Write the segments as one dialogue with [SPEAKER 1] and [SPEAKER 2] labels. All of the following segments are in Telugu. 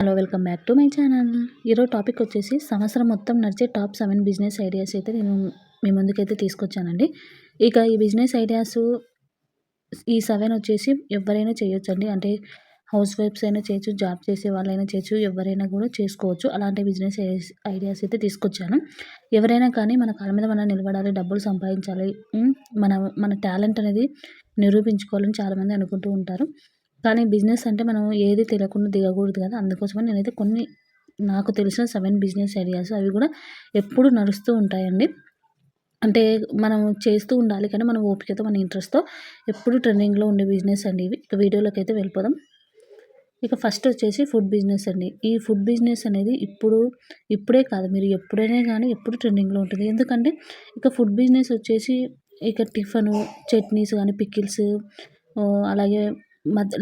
[SPEAKER 1] Hello welcome back to my channel. ఈరోజు టాపిక్ వచ్చేసి సంవత్సరం మొత్తం నడిచే టాప్ 7 బిజినెస్ ఐడియాస్ అయితే నేను మీ ముందుకైతే తీసుకొచ్చానండి. ఇక ఈ బిజినెస్ ఐడియాస్ ఈ 7 వచ్చేసి ఎవరైనా చేయొచ్చండి. అంటే హౌస్ వైఫ్స్ అయినా చేయొచ్చు, జాబ్ చేసే వాళ్ళైనా చేయొచ్చు, ఎవరైనా కూడా చేసుకోవచ్చు. అలాంటి బిజినెస్ ఐడియాస్ అయితే తీసుకొచ్చాను. ఎవరైనా కానీ మన కాళ్ళ మీద మనం నిలబడాలి, డబ్బులు సంపాదించాలి, మన మన టాలెంట్ అనేది నిరూపించుకోవాలని చాలామంది అనుకుంటూ ఉంటారు. కానీ బిజినెస్ అంటే మనం ఏది తెలియకుండా దిగకూడదు కదా! అందుకోసమని నేనైతే కొన్ని నాకు తెలిసిన 7 బిజినెస్ ఐడియాస్ అవి కూడా ఎప్పుడు నడుస్తూ ఉంటాయండి. అంటే మనం చేస్తూ ఉండాలి కానీ మన ఓపికతో, మన ఇంట్రెస్ట్‌తో ఎప్పుడు ట్రెండింగ్‌లో ఉండే బిజినెస్ అండి ఇవి. ఇక వీడియోలోకైతే వెళ్ళిపోదాం. ఇక ఫస్ట్ వచ్చేసి ఫుడ్ బిజినెస్ అండి. ఈ ఫుడ్ బిజినెస్ అనేది ఇప్పుడే కాదు, మీరు ఎప్పుడైనా గానీ ఎప్పుడు ట్రెండింగ్‌లో ఉంటుంది. ఎందుకంటే ఇక ఫుడ్ బిజినెస్ వచ్చేసి ఇక టిఫను, చట్నీస్ గానీ, పికిల్స్, అలాగే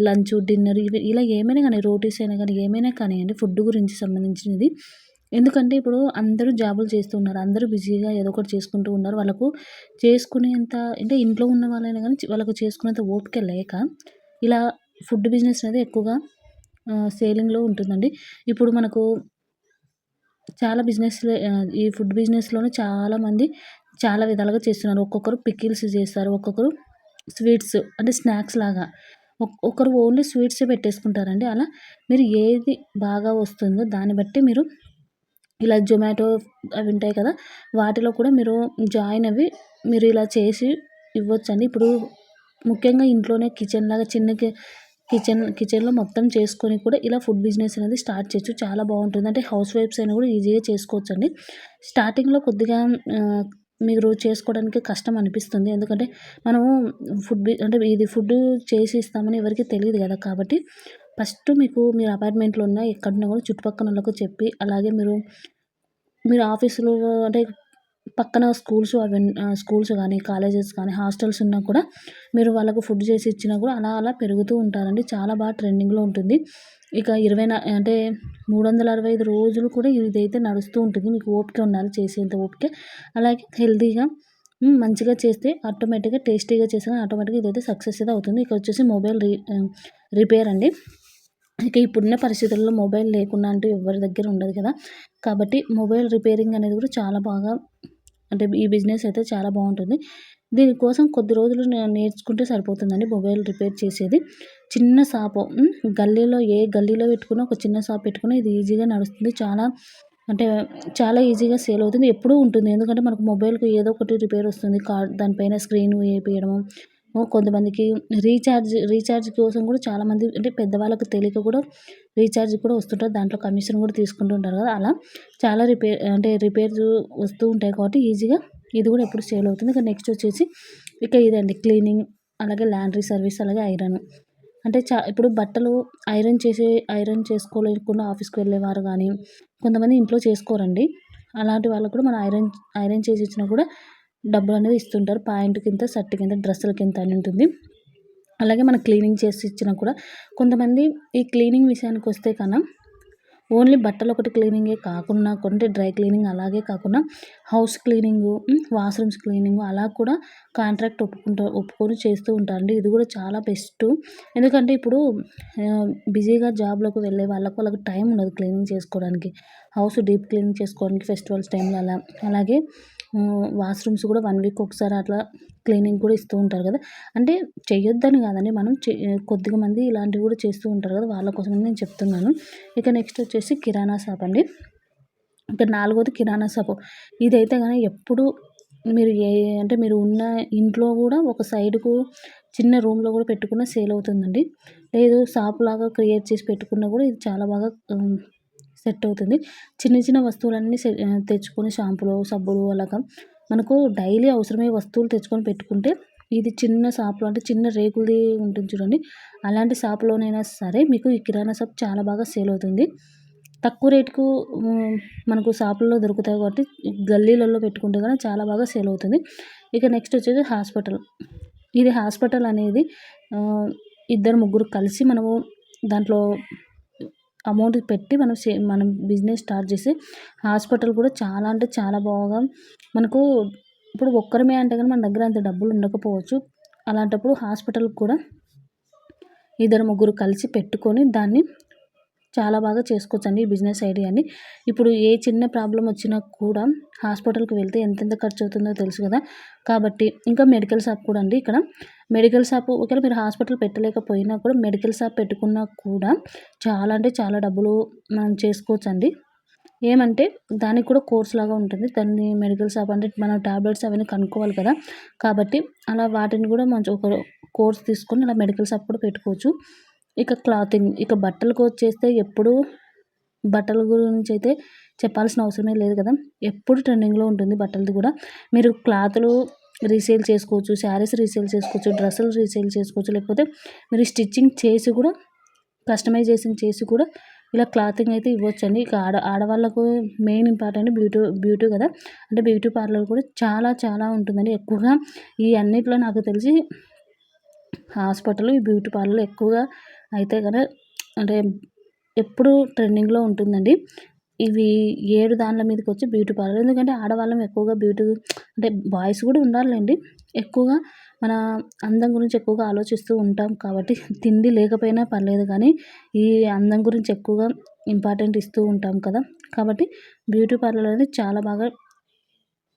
[SPEAKER 1] లంచు, డిన్నర్ ఇవి ఇలా ఏమైనా గానీ, రోటీస్ అయినా గానీ, ఏమైనా కానియండి ఫుడ్ గురించి సంబంధించినది. ఎందుకంటే ఇప్పుడు అందరూ జాబులు చేస్తున్నారు. అందరూ బిజీగా ఏదో ఒకటి చేసుకుంటూ ఉన్నారు. వాళ్ళకు చేసుకునేంత అంటే ఇంట్లో ఉన్న వాళ్ళైనా గానీ వాళ్ళకు చేసుకునేంత ఓపిక లేక ఇలా ఫుడ్ బిజినెస్ అనేది ఎక్కువగా సేలింగ్‌లో ఉంటుందండి. ఇప్పుడు మనకు చాలా ఈ ఫుడ్ బిజినెస్‌లోనే చాలామంది చాలా విధాలుగా చేస్తున్నారు. ఒక్కొక్కరు పికిల్స్ చేస్తారు. ఒక్కొక్కరు స్వీట్స్ అంటే స్నాక్స్ లాగా. ఒకరు ఓన్లీ స్వీట్సే పెట్టేసుకుంటారండి. అలా మీరు ఏది బాగా వస్తుందో దాన్ని బట్టి మీరు ఇలా జొమాటో అవి ఉంటాయి కదా! వాటిలో కూడా మీరు జాయిన్ అవ్వి మీరు ఇలా చేసి ఇవ్వొచ్చండి. ఇప్పుడు ముఖ్యంగా ఇంట్లోనే కిచెన్‌లాగా చిన్న కిచెన్‌లో మొత్తం చేసుకొని కూడా ఇలా ఫుడ్ బిజినెస్ అనేది స్టార్ట్ చేయొచ్చు. చాలా బావుంటుంది. అంటే హౌస్ వైఫ్స్ అయినా కూడా ఈజీగా చేసుకోవచ్చండి. స్టార్టింగ్‌లో కొద్దిగా మీరు చేసుకోవడానికి కష్టం అనిపిస్తుంది. ఎందుకంటే మనము అంటే ఇది ఫుడ్ చేసి ఇస్తామని ఎవరికీ తెలీదు గదా! కాబట్టి ఫస్ట్ మీరు అపార్ట్మెంట్‌లో ఉన్నా, ఎక్కడున్నా కూడా చుట్టుపక్కనోళ్ళకు చెప్పి, అలాగే మీరు ఆఫీసులో అంటే పక్కన స్కూల్స్ గానీ, కాలేజెస్ కానీ, హాస్టల్స్ ఉన్నా కూడా మీరు వాళ్ళకు ఫుడ్ చేసి ఇచ్చినా కూడా అలా అలా పెరుగుతూ ఉంటారండి. చాలా బాగా ట్రెండింగ్‌లో ఉంటుంది. ఇక 365 రోజులు కూడా ఇదైతే నడుస్తూ ఉంటుంది. మీకు ఓపిక ఉండాలి, చేసేంత ఓపిక. అలాగే హెల్తీగా మంచిగా చేస్తే ఆటోమేటిక్‌గా టేస్టీగా చేసినా ఆటోమేటిక్‌గా ఇదైతే సక్సెస్ అయితే అవుతుంది. ఇక వచ్చేసి రిపేర్ అండి. ఇక ఇప్పుడున్న పరిస్థితుల్లో మొబైల్ లేకుండా అంటూ ఎవ్వరి దగ్గర ఉండదు కదా! కాబట్టి మొబైల్ రిపేరింగ్ అనేది కూడా చాలా బాగా అంటే ఈ బిజినెస్ అయితే చాలా బావుంటుంది. దీనికోసం కొద్ది రోజులు నేర్చుకుంటే సరిపోతుందండి మొబైల్ రిపేర్ చేసేది. చిన్న షాపు ఏ గల్లీలో పెట్టుకున్నా ఒక చిన్న షాప్ పెట్టుకున్నా ఇది ఈజీగా నడుస్తుంది. అంటే చాలా ఈజీగా సేల్ అవుతుంది. ఎప్పుడూ ఉంటుంది. ఎందుకంటే మనకు మొబైల్‌కి ఏదో ఒకటి రిపేర్ వస్తుంది. దానిపైన స్క్రీన్ ఏపియడము, కొంతమందికి రీచార్జ్ కోసం కూడా చాలామంది అంటే పెద్దవాళ్ళకి తెలియక కూడా రీచార్జ్ కూడా వస్తుంటారు. దాంట్లో కమిషన్ కూడా తీసుకుంటూ ఉంటారు కదా! అలా చాలా రిపేర్స్ వస్తూ ఉంటాయి కాబట్టి ఈజీగా ఇది కూడా ఎప్పుడు సేల్ అవుతుంది. ఇక నెక్స్ట్ వచ్చేసి ఇదండి క్లీనింగ్, అలాగే లాండ్రీ సర్వీస్, అలాగే ఐరన్. అంటే ఇప్పుడు బట్టలు ఐరన్ చేసుకోలేకుండా ఆఫీస్‌కి వెళ్ళేవారు గానీ, కొంతమంది ఇంట్లో చేసుకోరండి. అలాంటి వాళ్ళకి కూడా మనం ఐరన్ చేసి ఇచ్చినా కూడా డబ్బులనేవి ఇస్తుంటారు. ప్యాంట్‌కింత, షర్ట్‌కింత, డ్రెస్సులకింత అని ఉంటుంది. అలాగే మనం క్లీనింగ్ చేసి ఇచ్చినా కూడా కొంతమంది ఈ క్లీనింగ్ విషయానికొస్తే ఓన్లీ బట్టలొకటి క్లీనింగే కాకుండా డ్రై క్లీనింగ్ అలాగే కాకుండా హౌస్ క్లీనింగు, వాష్‌రూమ్స్ క్లీనింగు అలా కూడా కాంట్రాక్ట్ ఒప్పుకొని చేస్తూ ఉంటారండి. ఇది కూడా చాలా బెస్టు. ఎందుకంటే ఇప్పుడు బిజీగా జాబ్‌లోకి వెళ్ళే వాళ్ళకి టైం ఉండదు క్లీనింగ్ చేసుకోవడానికి. హౌస్ డీప్ క్లీనింగ్ చేసుకోవడానికి ఫెస్టివల్స్ టైంలో అలా. అలాగే వాష్‌రూమ్స్ కూడా 1 వీక్ ఒకసారి అట్లా క్లీనింగ్ కూడా ఇస్తూ ఉంటారు కదా! అంటే చెయ్యొద్దని కాదండి. మనం కొద్దిగా మంది ఇలాంటివి కూడా చేస్తూ ఉంటారు కదా! వాళ్ళ కోసమని నేను చెప్తున్నాను. ఇక నెక్స్ట్ వచ్చేసి కిరాణా షాప్ అండి. ఇక నాలుగోది కిరాణా షాపు. ఇదైతే గాని ఎప్పుడు మీరు ఉన్న ఇంట్లో కూడా ఒక సైడ్‌కు చిన్న రూమ్‌లో కూడా పెట్టుకున్న సేల్ అవుతుందండి. లేదు షాప్‌లాగా క్రియేట్ చేసి పెట్టుకున్నా కూడా ఇది చాలా బాగా సెట్ అవుతుంది. చిన్న చిన్న వస్తువులన్నీ తెచ్చుకొని షాంపూలు, సబ్బులు అలాగా మనకు డైలీ అవసరమయ్యే వస్తువులు తెచ్చుకొని పెట్టుకుంటే ఇది చిన్న షాప్‌లో అంటే చిన్న రేకులది ఉంటుంది చూడండి. అలాంటి షాప్‌లోనైనా సరే మీకు ఈ కిరాణా షాప్ చాలా బాగా సేల్ అవుతుంది. తక్కువ రేటుకు మనకు షాపుల్లో దొరుకుతాయి కాబట్టి గల్లీలలో పెట్టుకుంటే గనక చాలా బాగా సేల్ అవుతుంది. ఇక నెక్స్ట్ వచ్చేసి హాస్పిటల్. ఇది హాస్పిటల్ అనేది ఇద్దరు ముగ్గురు కలిసి మనము దాంట్లో అమౌంట్ పెట్టి మనం బిజినెస్ స్టార్ట్ చేసి హాస్పిటల్ కూడా చాలా అంటే చాలా బాగా మనకు ఇప్పుడు ఒక్కరమే అంటే గాని మన దగ్గర అంత డబ్బులు ఉండకపోవచ్చు. అలాంటప్పుడు హాస్పిటల్‌కి కూడా ఇద్దరు ముగ్గురు కలిసి పెట్టుకొని దాన్ని చాలా బాగా చేసుకోవచ్చండి ఈ బిజినెస్ ఐడియాని. ఇప్పుడు ఏ చిన్న ప్రాబ్లమ్ వచ్చినా కూడా హాస్పిటల్‌కి వెళ్తే ఎంతెంత ఖర్చవుతుందో తెలుసు గదా! కాబట్టి ఇంకా మెడికల్ షాప్ కూడా అండి ఇక్కడ. మెడికల్ షాపు ఒకవేళ మీరు హాస్పిటల్ పెట్టలేకపోయినా కూడా మెడికల్ షాప్ పెట్టుకున్నా కూడా చాలా అంటే చాలా డబ్బులు మనం చేసుకోవచ్చండి. ఏమంటే దానికి కూడా కోర్స్ లాగా ఉంటుంది. దాన్ని మెడికల్ షాప్ అంటే మనం టాబ్లెట్స్ అవన్నీ కనుక్కోవాలి కదా! కాబట్టి అలా వాటిని కూడా మంచి ఒక కోర్స్ తీసుకొని అలా మెడికల్ షాప్ కూడా పెట్టుకోవచ్చు. ఇక క్లాతింగ్ ఇక బట్టలకొచ్చేస్తే ఎప్పుడూ బట్టల గురించయితే చెప్పాల్సిన అవసరమే లేదు కదా! ఎప్పుడు ట్రెండింగ్‌లో ఉంటుంది బట్టలది గూడా. మీరు క్లాతులు రీసేల్ చేసుకోవచ్చు. శారీస్ రీసేల్ చేసుకోవచ్చు. డ్రెస్సులు రీసేల్ చేసుకోవచ్చు. లేకపోతే మీరు స్టిచ్చింగ్ చేసి కూడా కస్టమైజేషన్ చేసి కూడా ఇలా క్లాతింగ్ అయితే ఇవ్వొచ్చండి. ఇక ఆడవాళ్ళకు మెయిన్ ఇంపార్టెంట్ బ్యూటీ కదా! అంటే బ్యూటీ పార్లర్ కూడా చాలా చాలా ఉంటుందండి. ఎక్కువగా ఈ అన్నిట్లో నాకు తెలిసి హాస్పిటల్, ఈ బ్యూటీ పార్లర్‌లు ఎక్కువగా అయితే గన అంటే ఎప్పుడూ ట్రెండింగ్‌లో ఉంటుందండి. ఇవి 7 దాన్ల మీదకొచ్చి బ్యూటీ పార్లర్. ఎందుకంటే ఆడవాళ్ళం ఎక్కువగా బ్యూటీ అంటే బాయ్స్ కూడా ఉండాలిలెండి. ఎక్కువగా మన అందం గురించి ఎక్కువగా ఆలోచిస్తూ ఉంటాం కాబట్టి తిండి లేకపోయినా పర్లేదు కానీ, ఈ అందం గురించి ఎక్కువగా ఇంపార్టెంట్ ఇస్తూ ఉంటాం కదా! కాబట్టి బ్యూటీ పార్లర్ అనేది చాలా బాగా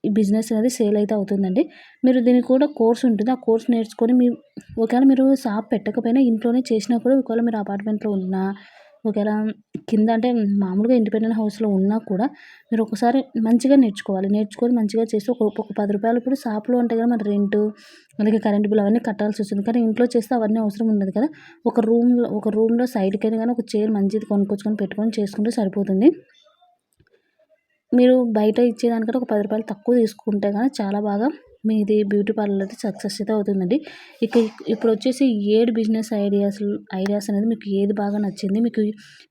[SPEAKER 1] ఈ బిజినెస్ అనేది సేల్ అయితే అవుతుందండి. మీరు దీనికి కూడా కోర్స్ ఉంటుంది. ఆ కోర్స్ నేర్చుకొని ఒకవేళ మీరు షాప్ పెట్టకపోయినా ఇంట్లోనే చేసినా కూడా ఒకవేళ మీరు అపార్ట్మెంట్‌లో ఉన్నా, ఒకవేళ కింద అంటే మామూలుగా ఇండిపెండెంట్ హౌస్‌లో ఉన్నా కూడా మీరు ఒకసారి మంచిగా నేర్చుకోవాలి. నేర్చుకొని మంచిగా చేసి ఒక రూ. 10 ఇప్పుడు షాప్‌లో అంటే గనుక మన రెంటు, అలాగే కరెంట్ బిల్ అవన్నీ కట్టాల్సొస్తుంది. కానీ ఇంట్లో చేస్తే అవన్నీ అవసరం ఉండదు కదా! ఒక రూమ్‌లో సైడ్‌కైనా గాని ఒక చైర్ మంచిది కొనుక్కొచ్చుకొని పెట్టుకొని చేసుకుంటే సరిపోతుంది. మీరు బయట ఇచ్చేదానికంటే ఒక రూ. 10 తక్కువ తీసుకుంటే గాని చాలా బాగా మీది బ్యూటీ పార్లర్ అయితే సక్సెస్ అయితే అవుతుందండి. ఇక ఇప్పుడొచ్చేసి 7 బిజినెస్ ఐడియాస్ అనేది మీకు ఏది బాగా నచ్చింది? మీకు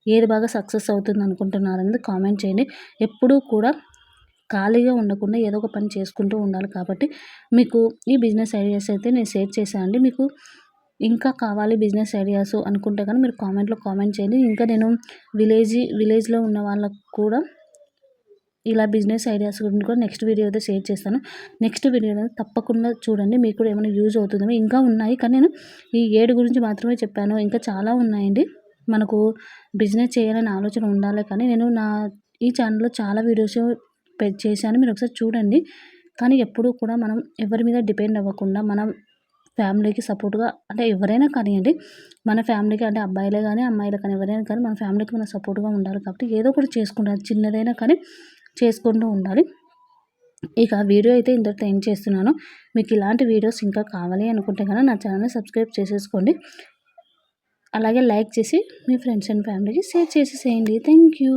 [SPEAKER 1] ఏది బాగా సక్సెస్ అవుతుంది అనుకుంటున్నారనేది కామెంట్ చేయండి. ఎప్పుడూ కూడా ఖాళీగా ఉండకుండా ఏదో ఒక పని చేసుకుంటూ ఉండాలి కాబట్టి మీకు ఈ బిజినెస్ ఐడియాస్ అయితే నేను షేర్ చేశానండి. మీకు ఇంకా కావాలి బిజినెస్ ఐడియాస్ అనుకుంటే గాని మీరు కామెంట్‌లో కామెంట్ చేయండి. ఇంకా నేను విలేజ్‌లో ఉన్న వాళ్ళకి కూడా ఇలా బిజినెస్ ఐడియాస్ గురించి కూడా నెక్స్ట్ వీడియో అయితే షేర్ చేస్తాను. నెక్స్ట్ వీడియోలో తప్పకుండా చూడండి. మీకు కూడా ఏమైనా యూజ్ అవుతుందేమో. ఇంకా ఉన్నాయి కానీ నేను ఈ 7 గురించి మాత్రమే చెప్పాను. ఇంకా చాలా ఉన్నాయండి. మనకు బిజినెస్ చేయాలనే ఆలోచన ఉండాలే కానీ నేను ఈ ఛానెల్‌లో చాలా వీడియోస్ చేశాను. మీరు ఒకసారి చూడండి. కానీ ఎప్పుడూ కూడా మనం ఎవరి మీద డిపెండ్ అవ్వకుండా మనం ఫ్యామిలీకి సపోర్ట్‌గా అంటే ఎవరైనా కానియండి, మన ఫ్యామిలీకి అంటే అబ్బాయిలే గాని, అమ్మాయిలే కానీ ఎవరైనా కానీ మన ఫ్యామిలీకి మనం సపోర్ట్‌గా ఉండాలి కాబట్టి ఏదో ఒకటి చేసుకుంటాం. చిన్నదైనా కానీ చేసుకుంటూ ఉండాలి. ఇక వీడియో అయితే ఇంతటితో ఎండ్ చేస్తున్నాను. మీకు ఇలాంటి వీడియోస్ ఇంకా కావాలి అనుకుంటే గనక నా ఛానెల్‌ని సబ్స్క్రైబ్ చేసేసుకోండి. అలాగే లైక్ చేసి మీ ఫ్రెండ్స్ అండ్ ఫ్యామిలీకి షేర్ చేసేసేయండి. Thank you.